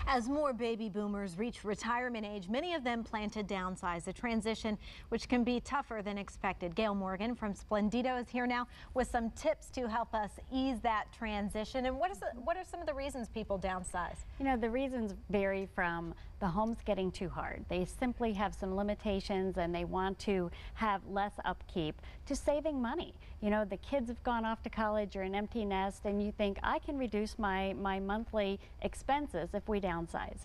As more baby boomers reach retirement age, many of them plan to downsize, a transition which can be tougher than expected. Gale Morgan from Splendido is here now with some tips to help us ease that transition. And what are some of the reasons people downsize? You know, the reasons vary from the home's getting too hard. They simply have some limitations and they want to have less upkeep, to saving money. You know, the kids have gone off to college or an empty nest and you think, I can reduce my monthly expenses if we downsize.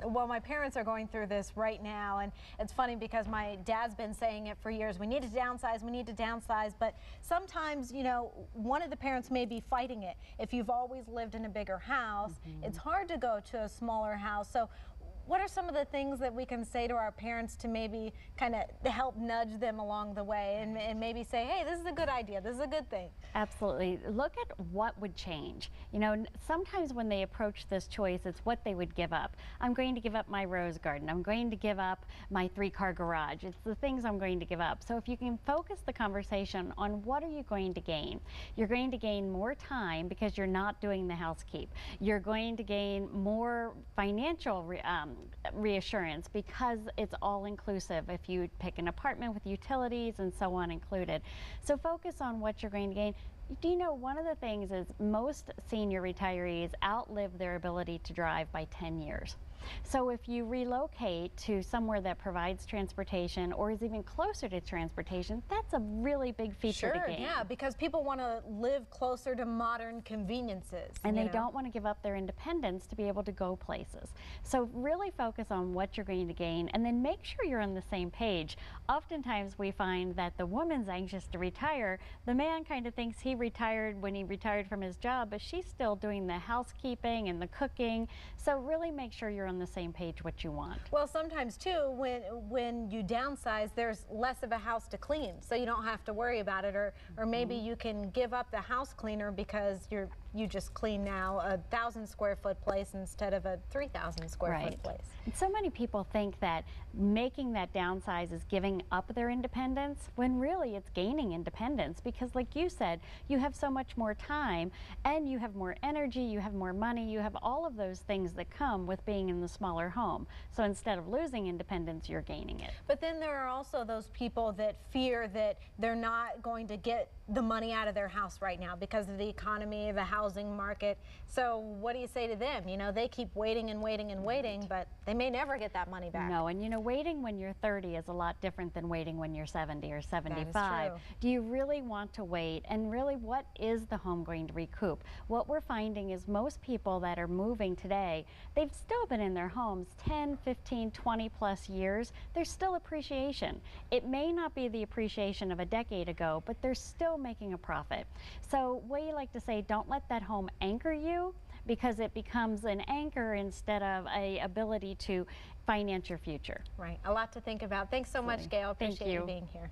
Well, my parents are going through this right now, and it's funny because my dad's been saying it for years. We need to downsize, but sometimes, you know, one of the parents may be fighting it. If you've always lived in a bigger house, it's hard to go to a smaller house. So what are some of the things that we can say to our parents to maybe kind of help nudge them along the way and maybe say, hey, this is a good idea, this is a good thing? Absolutely. Look at what would change. You know, sometimes when they approach this choice, it's what they would give up. I'm going to give up my rose garden. I'm going to give up my 3-car garage. It's the things I'm going to give up. So if you can focus the conversation on what are you going to gain? You're going to gain more time because you're not doing the housekeep. You're going to gain more financial reassurance because it's all inclusive if you pick an apartment with utilities and so on included. So focus on what you're going to gain. Do you know, one of the things is most senior retirees outlive their ability to drive by 10 years. So if you relocate to somewhere that provides transportation or is even closer to transportation, that's a really big feature to gain. Yeah, because people want to live closer to modern conveniences. And they don't want to give up their independence to be able to go places. So really focus on what you're going to gain and then make sure you're on the same page. Oftentimes we find that the woman's anxious to retire. The man kind of thinks he retired when he retired from his job, but she's still doing the housekeeping and the cooking. So really make sure you're on the same page what you want. Well, sometimes too, when you downsize, there's less of a house to clean, so you don't have to worry about it, or maybe you can give up the house cleaner because you just clean now a 1,000-square-foot place instead of a 3,000-square-foot place. And so many people think that making that downsize is giving up their independence, when really it's gaining independence, because like you said, you have so much more time and you have more energy, you have more money, you have all of those things that come with being in the smaller home. So instead of losing independence, you're gaining it. But then there are also those people that fear that they're not going to get the money out of their house right now because of the economy, the housing market. So what do you say to them? You know, they keep waiting and waiting and waiting, but they may never get that money back. No, and you know, waiting when you're 30 is a lot different than waiting when you're 70 or 75. That is true. Do you really want to wait? And really, what is the home going to recoup? What we're finding is most people that are moving today, they've still been in their homes 10, 15, 20 plus years. There's still appreciation. It may not be the appreciation of a decade ago, but they're still making a profit. So we like to say, don't let that home anchor you, because it becomes an anchor instead of a ability to finance your future. Right, a lot to think about. Thanks so much, Gale. Appreciate you being here.